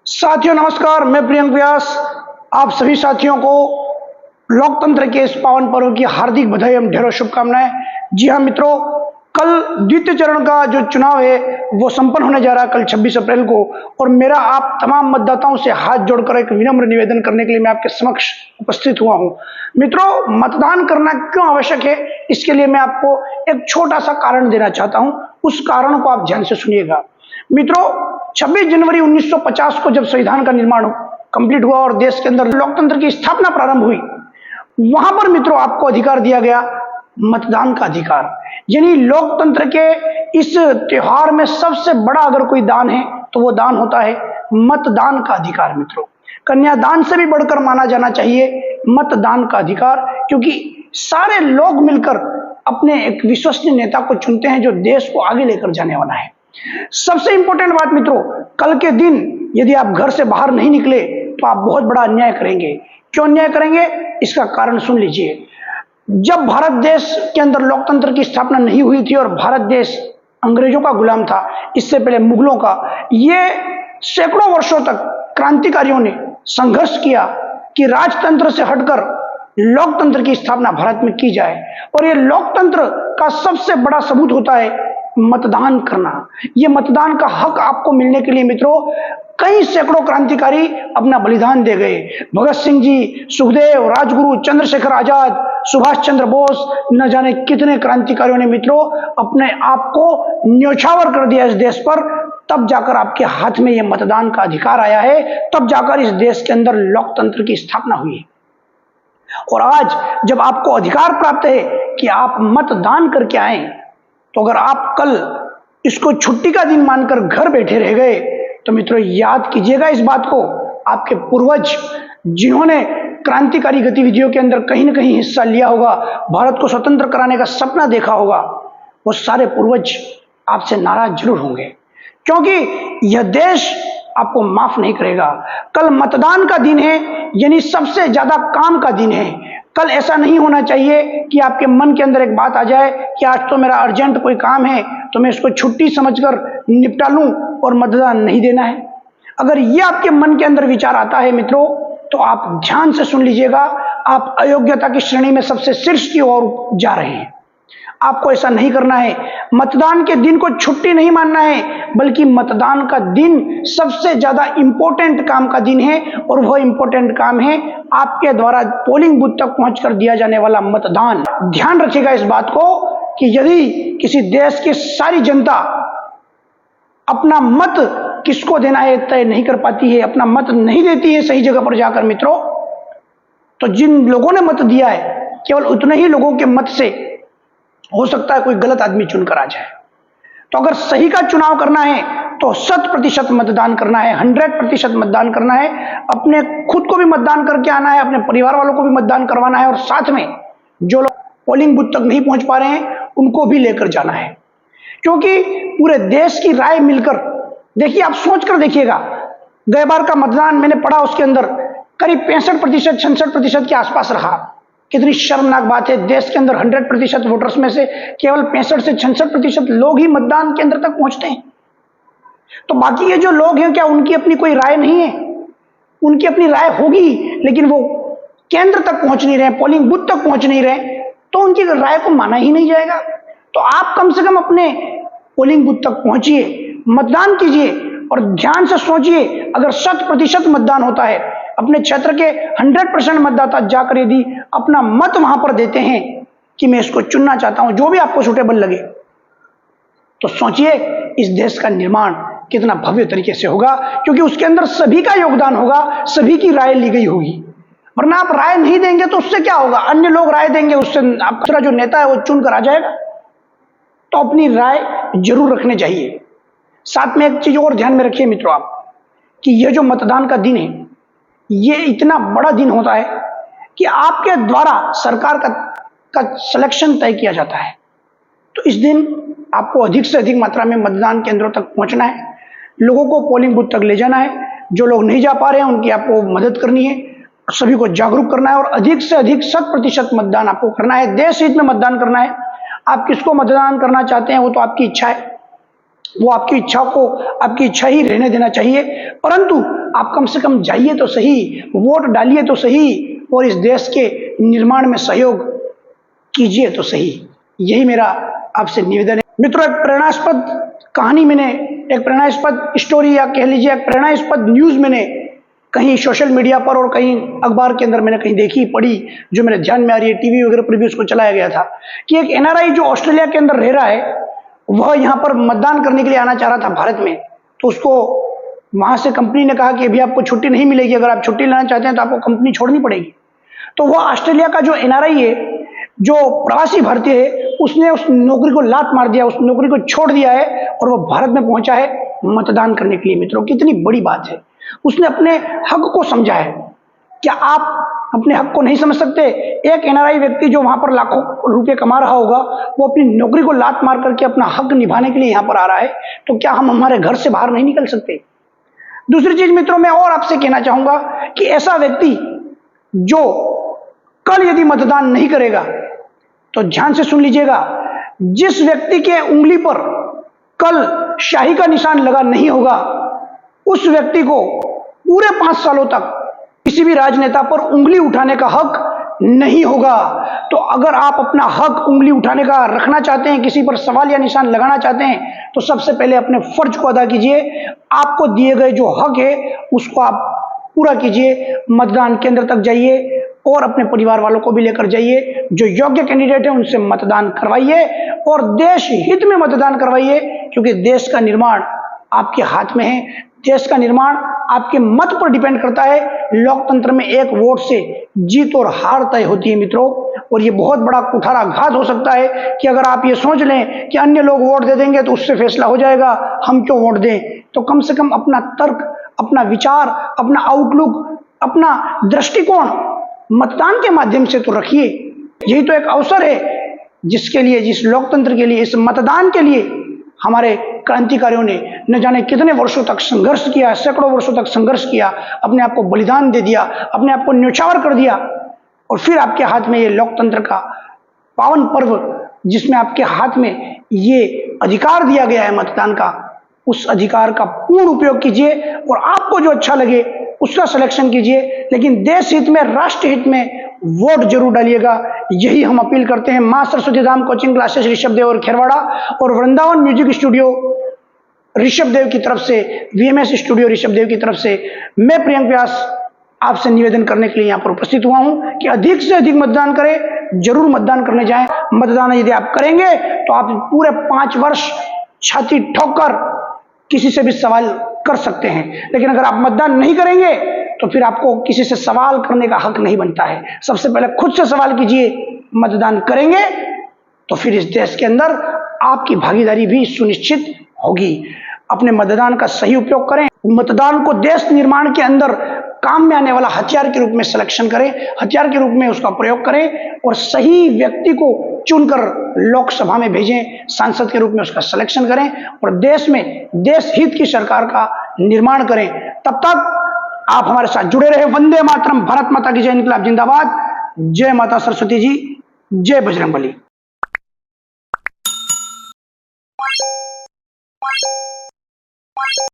साथियों नमस्कार, मैं प्रियंक व्यास आप सभी साथियों को लोकतंत्र के इस पावन पर्व की हार्दिक बधाई एवं ढेरों शुभकामनाएं। जी हाँ मित्रों, कल द्वितीय चरण का जो चुनाव है वो संपन्न होने जा रहा है कल 26 अप्रैल को। और मेरा आप तमाम मतदाताओं से हाथ जोड़कर एक विनम्र निवेदन करने के लिए मैं आपके समक्ष उपस्थित हुआ हूं। मित्रों, मतदान करना क्यों आवश्यक है, इसके लिए मैं आपको एक छोटा सा कारण देना चाहता हूं। उस कारण को आप ध्यान से सुनिएगा। मित्रों, 26 जनवरी 1950 को जब संविधान का निर्माण कंप्लीट हुआ और देश के अंदर लोकतंत्र की स्थापना प्रारंभ हुई, वहां पर मित्रों आपको अधिकार दिया गया मतदान का अधिकार। यानी लोकतंत्र के इस त्योहार में सबसे बड़ा अगर कोई दान है तो वो दान होता है मतदान का अधिकार। मित्रों, कन्यादान से भी बढ़कर माना जाना चाहिए मतदान का अधिकार, क्योंकि सारे लोग मिलकर अपने एक विश्वसनीय नेता को चुनते हैं जो देश को आगे लेकर जाने वाला है। सबसे इंपॉर्टेंट बात मित्रों, कल के दिन यदि आप घर से बाहर नहीं निकले तो आप बहुत बड़ा अन्याय करेंगे। क्यों अन्याय करेंगे, इसका कारण सुन लीजिए। जब भारत देश के अंदर लोकतंत्र की स्थापना नहीं हुई थी और भारत देश अंग्रेजों का गुलाम था, इससे पहले मुगलों का, ये सैकड़ों वर्षों तक क्रांतिकारियों ने संघर्ष किया कि राजतंत्र से हटकर लोकतंत्र की स्थापना भारत में की जाए। और ये लोकतंत्र का सबसे बड़ा सबूत होता है मतदान करना। ये मतदान का हक आपको मिलने के लिए मित्रों कई सैकड़ों क्रांतिकारी अपना बलिदान दे गए। भगत सिंह जी, सुखदेव, राजगुरु, चंद्रशेखर आजाद, सुभाष चंद्र बोस, न जाने कितने क्रांतिकारियों ने मित्रों अपने आप को न्योछावर कर दिया इस देश पर। तब जाकर आपके हाथ में यह मतदान का अधिकार आया है, तब जाकर इस देश के अंदर लोकतंत्र की स्थापना हुई है। और आज जब आपको अधिकार प्राप्त है कि आप मतदान करके आए, तो अगर आप कल इसको छुट्टी का दिन मानकर घर बैठे रह गए तो मित्रों याद कीजिएगा इस बात को, आपके पूर्वज जिन्होंने क्रांतिकारी गतिविधियों के अंदर कहीं ना कहीं हिस्सा लिया होगा, भारत को स्वतंत्र कराने का सपना देखा होगा, वो सारे पूर्वज आपसे नाराज जरूर होंगे, क्योंकि यह देश आपको माफ नहीं करेगा। कल मतदान का दिन है, यानी सबसे ज्यादा काम का दिन है। कल ऐसा नहीं होना चाहिए कि आपके मन के अंदर एक बात आ जाए कि आज तो मेरा अर्जेंट कोई काम है तो मैं इसको छुट्टी समझकर निपटा लूं और मतदान नहीं देना है। अगर ये आपके मन के अंदर विचार आता है मित्रों, तो आप ध्यान से सुन लीजिएगा, आप अयोग्यता की श्रेणी में सबसे शीर्ष की ओर जा रहे हैं। आपको ऐसा नहीं करना है। मतदान के दिन को छुट्टी नहीं मानना है, बल्कि मतदान का दिन सबसे ज्यादा इंपॉर्टेंट काम का दिन है। और वह इंपॉर्टेंट काम है आपके द्वारा पोलिंग बूथ तक पहुंचकर दिया जाने वाला मतदान। ध्यान रखिएगा इस बात को कि यदि किसी देश की सारी जनता अपना मत किसको देना है तय नहीं कर पाती है, अपना मत नहीं देती है सही जगह पर जाकर मित्रों, तो जिन लोगों ने मत दिया है केवल उतने ही लोगों के मत से हो सकता है कोई गलत आदमी चुनकर आ जाए। तो अगर सही का चुनाव करना है तो 100% मतदान करना है, 100% मतदान करना है। अपने खुद को भी मतदान करके आना है, अपने परिवार वालों को भी मतदान करवाना है, और साथ में जो लोग पोलिंग बूथ तक नहीं पहुंच पा रहे हैं उनको भी लेकर जाना है। क्योंकि पूरे देश की राय मिलकर, देखिए आप सोच कर देखिएगा, गए बार का मतदान मैंने पढ़ा उसके अंदर करीब 65% 66% के आसपास रहा। कितनी शर्मनाक बात है, देश के अंदर 100% वोटर्स में से केवल 65 से 66% लोग ही मतदान केंद्र तक पहुंचते हैं। तो बाकी ये जो लोग हैं, क्या उनकी अपनी कोई राय नहीं है? उनकी अपनी राय होगी, लेकिन वो केंद्र तक पहुंच नहीं रहे, पोलिंग बूथ तक पहुंच नहीं रहे, तो उनकी राय को माना ही नहीं जाएगा। तो आप कम से कम अपने पोलिंग बूथ तक पहुंचिए, मतदान कीजिए और ध्यान से सोचिए, अगर 100% मतदान होता है, अपने क्षेत्र के 100% मतदाता जाकर यदि अपना मत वहां पर देते हैं कि मैं इसको चुनना चाहता हूं, जो भी आपको सूटेबल लगे, तो सोचिए इस देश का निर्माण कितना भव्य तरीके से होगा, क्योंकि उसके अंदर सभी का योगदान होगा, सभी की राय ली गई होगी। वरना आप राय नहीं देंगे तो उससे क्या होगा, अन्य लोग राय देंगे, उससे आपका जो नेता है वो चुनकर आ जाएगा। तो अपनी राय जरूर रखने चाहिए। साथ में एक चीज और ध्यान में रखिए मित्रों आप, कि यह जो मतदान का दिन है, ये इतना बड़ा दिन होता है कि आपके द्वारा सरकार का सिलेक्शन तय किया जाता है। तो इस दिन आपको अधिक से अधिक मात्रा में मतदान केंद्रों तक पहुंचना है, लोगों को पोलिंग बूथ तक ले जाना है, जो लोग नहीं जा पा रहे हैं उनकी आपको मदद करनी है, सभी को जागरूक करना है और अधिक से अधिक 100% मतदान आपको करना है, देश हित में मतदान करना है। आप किसको मतदान करना चाहते हैं वो तो आपकी इच्छा है, वो आपकी इच्छा को आपकी इच्छा ही रहने देना चाहिए, परंतु आप कम से कम जाइए तो सही, वोट डालिए तो सही और इस देश के निर्माण में सहयोग कीजिए तो सही। यही मेरा आपसे निवेदन है। मित्रों, एक प्रेरणास्पद कहानी मैंने, एक प्रेरणास्पद स्टोरी या कह लीजिए एक प्रेरणास्पद न्यूज मैंने कहीं सोशल मीडिया पर और कहीं अखबार के अंदर मैंने कहीं देखी पढ़ी, जो मेरे ध्यान में आ रही है। टीवी वगैरह पर भी उसको चलाया गया था कि एक एनआरआई जो ऑस्ट्रेलिया के अंदर रह रहा है, वह यहाँ पर मतदान करने के लिए आना चाह रहा था भारत में। तो उसको वहां से कंपनी ने कहा कि अभी आपको छुट्टी नहीं मिलेगी, अगर आप छुट्टी लेना चाहते हैं तो आपको कंपनी छोड़नी पड़ेगी। तो वह ऑस्ट्रेलिया का जो एनआरआई है, जो प्रवासी भारतीय है, उसने उस नौकरी को लात मार दिया, उस नौकरी को छोड़ दिया है और वो भारत में पहुंचा है मतदान करने के लिए। मित्रों, कितनी बड़ी बात है। उसने अपने हक को समझा है। क्या आप अपने हक को नहीं समझ सकते? एक एनआरआई व्यक्ति जो वहां पर लाखों रुपए कमा रहा होगा, वो अपनी नौकरी को लात मार करके अपना हक निभाने के लिए यहां पर आ रहा है, तो क्या हम हमारे घर से बाहर नहीं निकल सकते? दूसरी चीज मित्रों, मैं और आपसे कहना चाहूंगा कि ऐसा व्यक्ति जो कल यदि मतदान नहीं करेगा, तो ध्यान से सुन लीजिएगा, जिस व्यक्ति के उंगली पर कल शाही का निशान लगा नहीं होगा, उस व्यक्ति को पूरे 5 सालों तक किसी भी राजनेता पर उंगली उठाने का हक नहीं होगा। तो अगर आप अपना हक उंगली उठाने का रखना चाहते हैं, किसी पर सवाल या निशान लगाना चाहते हैं, तो सबसे पहले अपने फर्ज को अदा कीजिए। आपको दिए गए जो हक है उसको आप पूरा कीजिए। मतदान केंद्र तक जाइए और अपने परिवार वालों को भी लेकर जाइए। जो योग्य कैंडिडेट है उनसे मतदान करवाइए और देश हित में मतदान करवाइए, क्योंकि देश का निर्माण आपके हाथ में है। देश का निर्माण आपके मत पर डिपेंड करता है। लोकतंत्र में एक वोट से जीत और हार तय होती है मित्रों, और ये बहुत बड़ा कुठाराघात हो सकता है कि अगर आप ये सोच लें कि अन्य लोग वोट दे देंगे तो उससे फैसला हो जाएगा, हम क्यों वोट दें। तो कम से कम अपना तर्क, अपना विचार, अपना आउटलुक, अपना दृष्टिकोण मतदान के माध्यम से तो रखिए। यही तो एक अवसर है जिसके लिए, जिस लोकतंत्र के लिए, इस मतदान के लिए हमारे क्रांतिकारियों ने न जाने कितने वर्षों तक संघर्ष किया, सैकड़ों वर्षों तक संघर्ष किया, अपने आप को बलिदान दे दिया, अपने आप को न्यौछावर कर दिया, और फिर आपके हाथ में ये लोकतंत्र का पावन पर्व, जिसमें आपके हाथ में ये अधिकार दिया गया है मतदान का, उस अधिकार का पूर्ण उपयोग कीजिए और आपको जो अच्छा लगे उसका सिलेक्शन कीजिए, लेकिन देश हित में, राष्ट्र हित में वोट जरूर डालिएगा। यही हम अपील करते हैं। मां सरस्वती धाम कोचिंग क्लासेस ऋषभ देव और खेरवाड़ा और वृंदावन म्यूजिक स्टूडियो ऋषभ देव की तरफ से, वीएमएस स्टूडियो ऋषभ देव की तरफ से मैं प्रियंक व्यास आपसे निवेदन करने के लिए यहाँ पर उपस्थित हुआ हूँ कि अधिक से अधिक मतदान करें, जरूर मतदान करने जाएं। मतदान यदि आप करेंगे तो आप पूरे 5 वर्ष छाती ठोककर किसी से भी सवाल कर सकते हैं, लेकिन अगर आप मतदान नहीं करेंगे तो फिर आपको किसी से सवाल करने का हक नहीं बनता है। सबसे पहले खुद से सवाल कीजिए। मतदान करेंगे तो फिर इस देश के अंदर आपकी भागीदारी भी सुनिश्चित होगी। अपने मतदान का सही उपयोग करें। मतदान को देश निर्माण के अंदर काम में आने वाला हथियार के रूप में सिलेक्शन करें, हथियार के रूप में उसका प्रयोग करें और सही व्यक्ति को चुनकर लोकसभा में भेजें, सांसद के रूप में उसका सिलेक्शन करें और देश में देश हित की सरकार का निर्माण करें। तब तक आप हमारे साथ जुड़े रहे। वंदे मातरम। भारत माता की जय। इनकलाब जिंदाबाद। जय माता सरस्वती जी। जय बजरंगबली।